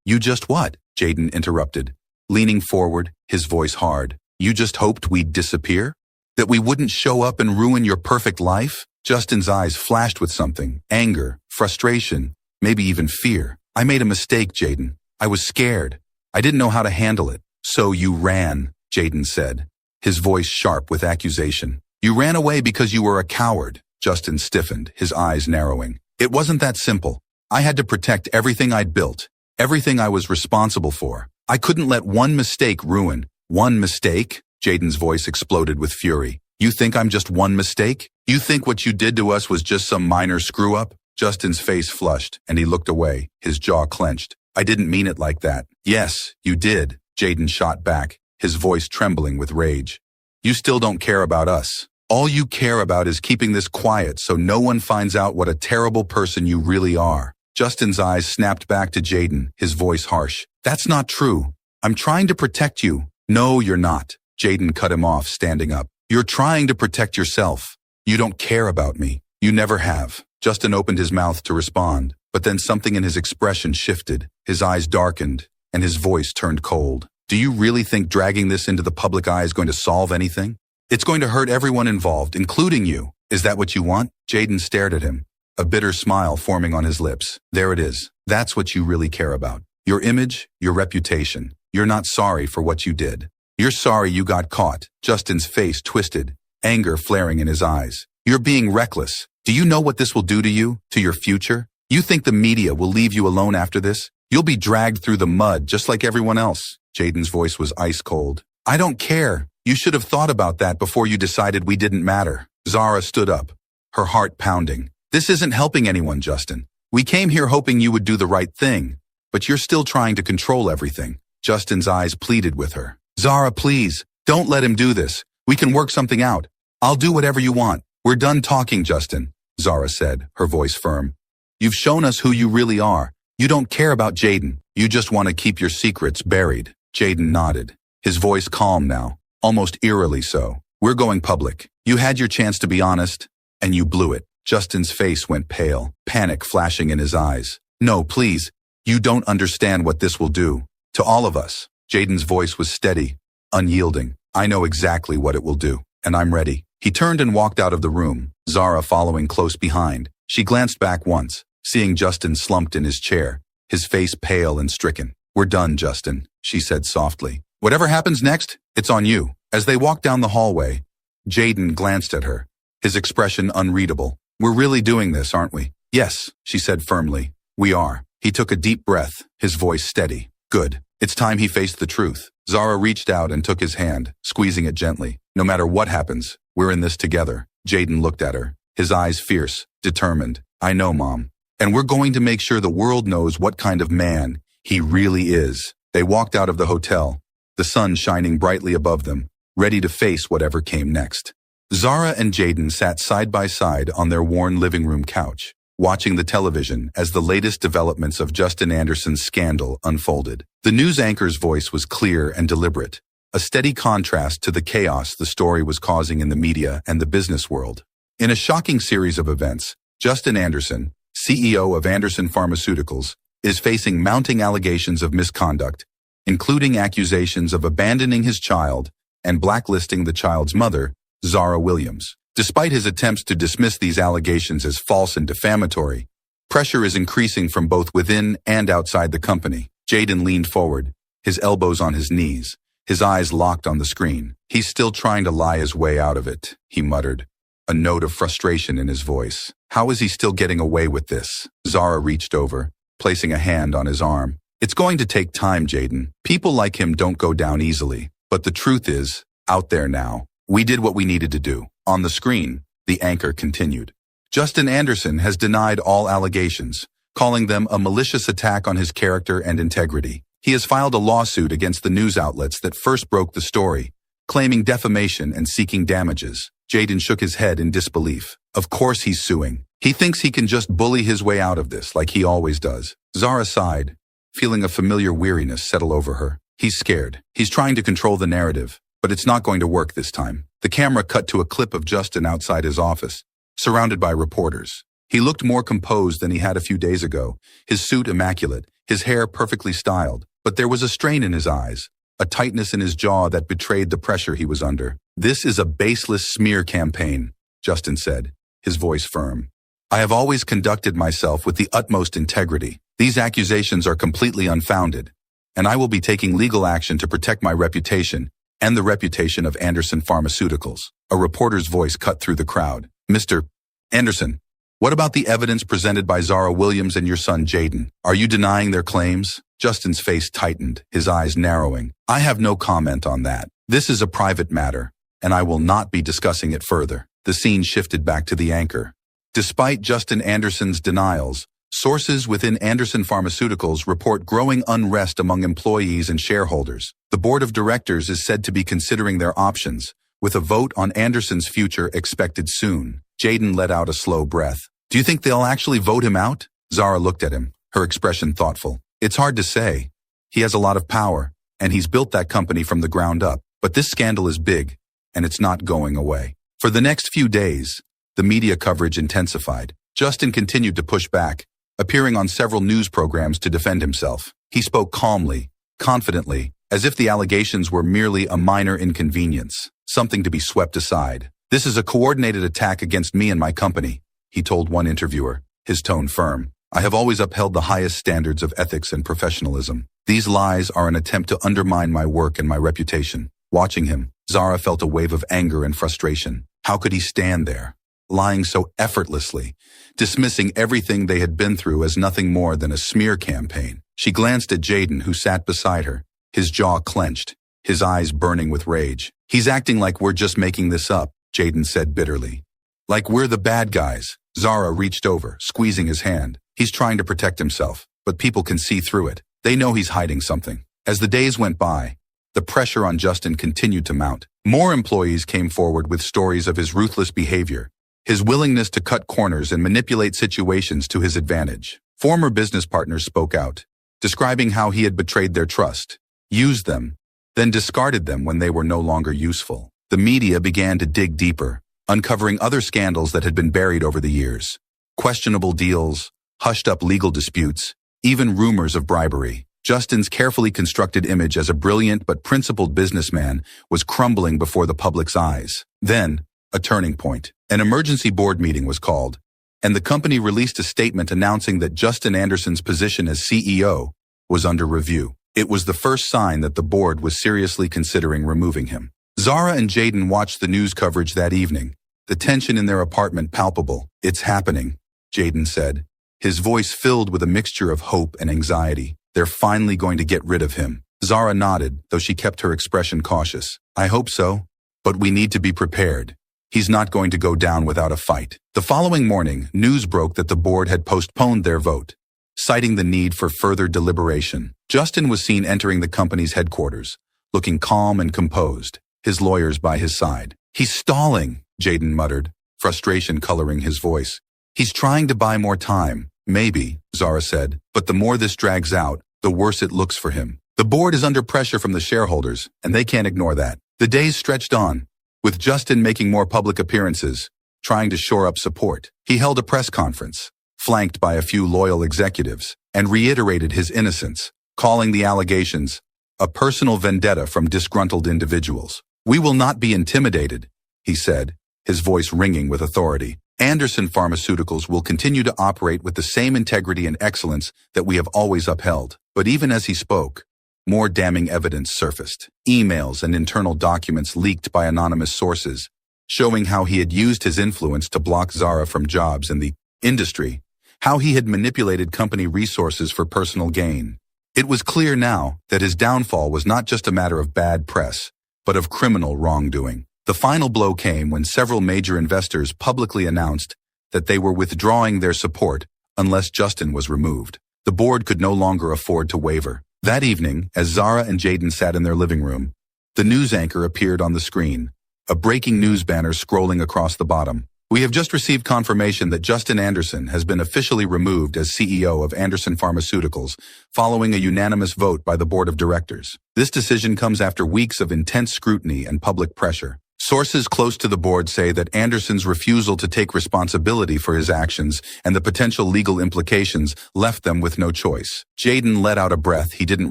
You just what? Jaden interrupted, leaning forward, his voice hard. You just hoped we'd disappear? That we wouldn't show up and ruin your perfect life? Justin's eyes flashed with something, anger, frustration, maybe even fear. I made a mistake, Jaden. I was scared. I didn't know how to handle it. So you ran, Jaden said, his voice sharp with accusation. You ran away because you were a coward. Justin stiffened, his eyes narrowing. It wasn't that simple. I had to protect everything I'd built, everything I was responsible for. I couldn't let one mistake ruin. One mistake? Jaden's voice exploded with fury. You think I'm just one mistake? You think what you did to us was just some minor screw-up? Justin's face flushed, and he looked away, his jaw clenched. I didn't mean it like that. Yes, you did, Jaden shot back, his voice trembling with rage. You still don't care about us. All you care about is keeping this quiet so no one finds out what a terrible person you really are. Justin's eyes snapped back to Jaden, his voice harsh. That's not true. I'm trying to protect you. No, you're not. Jaden cut him off, standing up. You're trying to protect yourself. You don't care about me. You never have. Justin opened his mouth to respond, but then something in his expression shifted. His eyes darkened, and his voice turned cold. Do you really think dragging this into the public eye is going to solve anything? It's going to hurt everyone involved, including you. Is that what you want? Jaden stared at him, a bitter smile forming on his lips. There it is. That's what you really care about. Your image, your reputation. You're not sorry for what you did. You're sorry you got caught. Justin's face twisted, anger flaring in his eyes. You're being reckless. Do you know what this will do to you, to your future? You think the media will leave you alone after this? You'll be dragged through the mud just like everyone else. Jaden's voice was ice cold. I don't care. You should have thought about that before you decided we didn't matter. Zara stood up, her heart pounding. This isn't helping anyone, Justin. We came here hoping you would do the right thing, but you're still trying to control everything. Justin's eyes pleaded with her. Zara, please, don't let him do this. We can work something out. I'll do whatever you want. We're done talking, Justin, Zara said, her voice firm. You've shown us who you really are. You don't care about Jaden. You just want to keep your secrets buried. Jaden nodded, his voice calm now, almost eerily so. We're going public. You had your chance to be honest, and you blew it. Justin's face went pale, panic flashing in his eyes. No, please. You don't understand what this will do. To all of us. Jaden's voice was steady, unyielding. I know exactly what it will do, and I'm ready. He turned and walked out of the room, Zara following close behind. She glanced back once, seeing Justin slumped in his chair, his face pale and stricken. We're done, Justin, she said softly. Whatever happens next, it's on you. As they walked down the hallway, Jaden glanced at her, his expression unreadable. We're really doing this, aren't we? Yes, she said firmly. We are. He took a deep breath, his voice steady. Good. It's time he faced the truth. Zara reached out and took his hand, squeezing it gently. No matter what happens, we're in this together. Jaden looked at her, his eyes fierce, determined. I know, Mom. And we're going to make sure the world knows what kind of man he really is. They walked out of the hotel, the sun shining brightly above them, ready to face whatever came next. Zara and Jaden sat side by side on their worn living room couch, watching the television as the latest developments of Justin Anderson's scandal unfolded. The news anchor's voice was clear and deliberate, a steady contrast to the chaos the story was causing in the media and the business world. In a shocking series of events, Justin Anderson, CEO of Anderson Pharmaceuticals, is facing mounting allegations of misconduct, including accusations of abandoning his child and blacklisting the child's mother, Zara Williams. Despite his attempts to dismiss these allegations as false and defamatory, pressure is increasing from both within and outside the company. Jaden leaned forward, his elbows on his knees, his eyes locked on the screen. He's still trying to lie his way out of it, he muttered, a note of frustration in his voice. How is he still getting away with this? Zara reached over, placing a hand on his arm. It's going to take time, Jaden. People like him don't go down easily. But the truth is, out there now, we did what we needed to do. On the screen, the anchor continued. Justin Anderson has denied all allegations, calling them a malicious attack on his character and integrity. He has filed a lawsuit against the news outlets that first broke the story, claiming defamation and seeking damages. Jaden shook his head in disbelief. Of course he's suing. He thinks he can just bully his way out of this, like he always does. Zara sighed, feeling a familiar weariness settle over her. He's scared. He's trying to control the narrative, but it's not going to work this time. The camera cut to a clip of Justin outside his office, surrounded by reporters. He looked more composed than he had a few days ago, his suit immaculate, his hair perfectly styled, but there was a strain in his eyes, a tightness in his jaw that betrayed the pressure he was under. "This is a baseless smear campaign," Justin said, his voice firm. "I have always conducted myself with the utmost integrity. These accusations are completely unfounded, and I will be taking legal action to protect my reputation and the reputation of Anderson Pharmaceuticals." A reporter's voice cut through the crowd. "Mr. Anderson, what about the evidence presented by Zara Williams and your son Jaden? Are you denying their claims?" Justin's face tightened, his eyes narrowing. "I have no comment on that. This is a private matter, and I will not be discussing it further." The scene shifted back to the anchor. Despite Justin Anderson's denials, sources within Anderson Pharmaceuticals report growing unrest among employees and shareholders. The board of directors is said to be considering their options, with a vote on Anderson's future expected soon. Jaden let out a slow breath. "Do you think they'll actually vote him out?" Zara looked at him, her expression thoughtful. "It's hard to say. He has a lot of power, and he's built that company from the ground up. But this scandal is big, and it's not going away." For the next few days, the media coverage intensified. Justin continued to push back, appearing on several news programs to defend himself. He spoke calmly, confidently, as if the allegations were merely a minor inconvenience, something to be swept aside. "This is a coordinated attack against me and my company," he told one interviewer, his tone firm. "I have always upheld the highest standards of ethics and professionalism. These lies are an attempt to undermine my work and my reputation." Watching him, Zara felt a wave of anger and frustration. How could he stand there, lying so effortlessly, dismissing everything they had been through as nothing more than a smear campaign? She glanced at Jaden, who sat beside her, his jaw clenched, his eyes burning with rage. "He's acting like we're just making this up," Jaden said bitterly. "Like we're the bad guys." Zara reached over, squeezing his hand. "He's trying to protect himself, but people can see through it. They know he's hiding something." As the days went by, the pressure on Justin continued to mount. More employees came forward with stories of his ruthless behavior, his willingness to cut corners and manipulate situations to his advantage. Former business partners spoke out, describing how he had betrayed their trust, used them, then discarded them when they were no longer useful. The media began to dig deeper, uncovering other scandals that had been buried over the years. Questionable deals, hushed-up legal disputes, even rumors of bribery. Justin's carefully constructed image as a brilliant but principled businessman was crumbling before the public's eyes. Then, a turning point. An emergency board meeting was called, and the company released a statement announcing that Justin Anderson's position as CEO was under review. It was the first sign that the board was seriously considering removing him. Zara and Jaden watched the news coverage that evening, the tension in their apartment palpable. "It's happening," Jaden said, his voice filled with a mixture of hope and anxiety. "They're finally going to get rid of him." Zara nodded, though she kept her expression cautious. "I hope so, but we need to be prepared. He's not going to go down without a fight." The following morning, news broke that the board had postponed their vote, citing the need for further deliberation. Justin was seen entering the company's headquarters, looking calm and composed, his lawyers by his side. "He's stalling," Jaden muttered, frustration coloring his voice. "He's trying to buy more time." "Maybe," Zara said, "but the more this drags out, the worse it looks for him. The board is under pressure from the shareholders, and they can't ignore that." The days stretched on, with Justin making more public appearances, trying to shore up support. He held a press conference, flanked by a few loyal executives, and reiterated his innocence, calling the allegations a personal vendetta from disgruntled individuals. "We will not be intimidated," he said, his voice ringing with authority. "Anderson Pharmaceuticals will continue to operate with the same integrity and excellence that we have always upheld." But even as he spoke, more damning evidence surfaced. Emails and internal documents leaked by anonymous sources, showing how he had used his influence to block Zara from jobs in the industry, how he had manipulated company resources for personal gain. It was clear now that his downfall was not just a matter of bad press, but of criminal wrongdoing. The final blow came when several major investors publicly announced that they were withdrawing their support unless Justin was removed. The board could no longer afford to waver. That evening, as Zara and Jaden sat in their living room, the news anchor appeared on the screen, a breaking news banner scrolling across the bottom. We have just received confirmation that Justin Anderson has been officially removed as CEO of Anderson Pharmaceuticals, following a unanimous vote by the board of directors. This decision comes after weeks of intense scrutiny and public pressure. Sources close to the board say that Anderson's refusal to take responsibility for his actions and the potential legal implications left them with no choice. Jaden let out a breath he didn't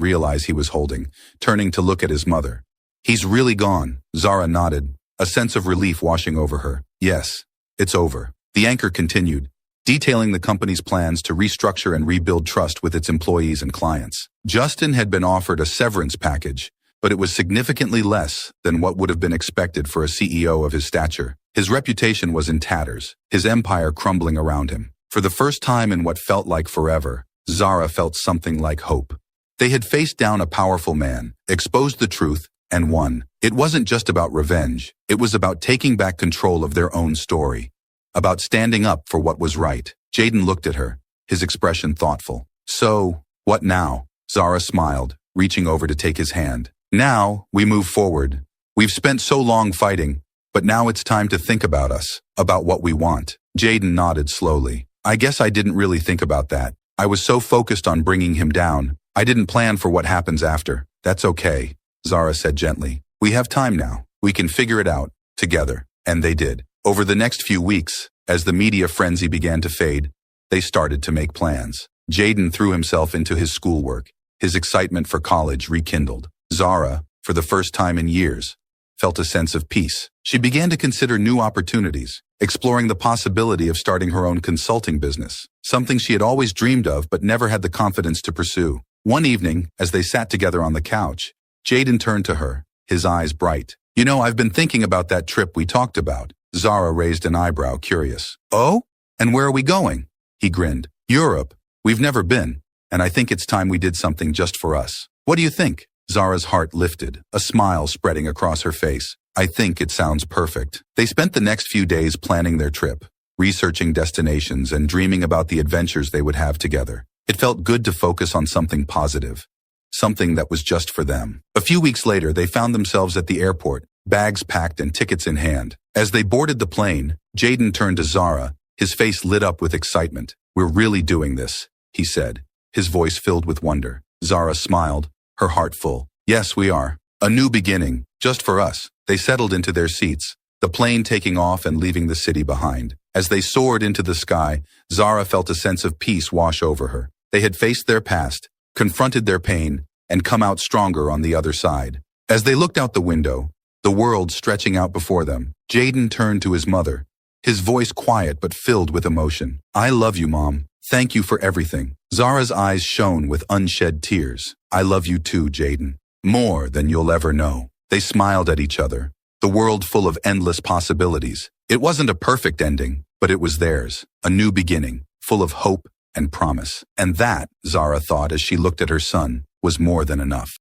realize he was holding, turning to look at his mother. "He's really gone," Zara nodded, a sense of relief washing over her. "Yes, it's over." The anchor continued, detailing the company's plans to restructure and rebuild trust with its employees and clients. Justin had been offered a severance package, but it was significantly less than what would have been expected for a CEO of his stature. His reputation was in tatters, his empire crumbling around him. For the first time in what felt like forever, Zara felt something like hope. They had faced down a powerful man, exposed the truth, and won. It wasn't just about revenge. It was about taking back control of their own story, about standing up for what was right. Jaden looked at her, his expression thoughtful. "So, what now?" Zara smiled, reaching over to take his hand. "Now, we move forward. We've spent so long fighting, but now it's time to think about us, about what we want." Jaden nodded slowly. "I guess I didn't really think about that. I was so focused on bringing him down. I didn't plan for what happens after." "That's okay," Zara said gently. "We have time now. We can figure it out, together." And they did. Over the next few weeks, as the media frenzy began to fade, they started to make plans. Jaden threw himself into his schoolwork, his excitement for college rekindled. Zara, for the first time in years, felt a sense of peace. She began to consider new opportunities, exploring the possibility of starting her own consulting business, something she had always dreamed of but never had the confidence to pursue. One evening, as they sat together on the couch, Jaden turned to her, his eyes bright. "You know, I've been thinking about that trip we talked about." Zara raised an eyebrow, curious. "Oh? And where are we going?" He grinned. "Europe. We've never been, and I think it's time we did something just for us. What do you think?" Zara's heart lifted, a smile spreading across her face. "I think it sounds perfect." They spent the next few days planning their trip, researching destinations and dreaming about the adventures they would have together. It felt good to focus on something positive, something that was just for them. A few weeks later, they found themselves at the airport, bags packed and tickets in hand. As they boarded the plane, Jaden turned to Zara, his face lit up with excitement. "We're really doing this," he said, his voice filled with wonder. Zara smiled, her heart full. "Yes, we are. A new beginning, just for us." They settled into their seats, the plane taking off and leaving the city behind. As they soared into the sky, Zara felt a sense of peace wash over her. They had faced their past, confronted their pain, and come out stronger on the other side. As they looked out the window, the world stretching out before them, Jaden turned to his mother, his voice quiet but filled with emotion. "I love you, Mom. Thank you for everything." Zara's eyes shone with unshed tears. "I love you too, Jaden. More than you'll ever know." They smiled at each other, the world full of endless possibilities. It wasn't a perfect ending, but it was theirs, a new beginning, full of hope and promise. And that, Zara thought as she looked at her son, was more than enough.